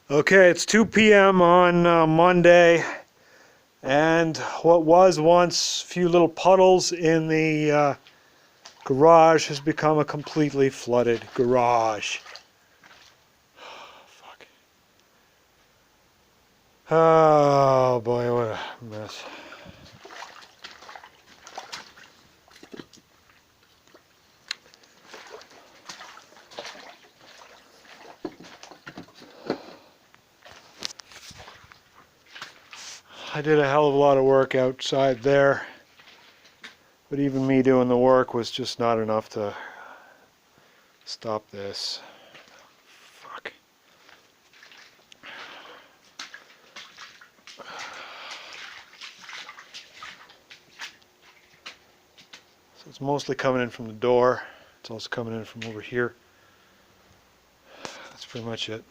Okay, it's 2 p.m. on Monday, and what was once a few little puddles in the garage has become a completely flooded garage. Fuck. Oh boy, what a mess. I did a hell of a lot of work outside there, but even me doing the work was just not enough to stop this. Fuck. So it's mostly coming in from the door. It's also coming in from over here. That's pretty much it.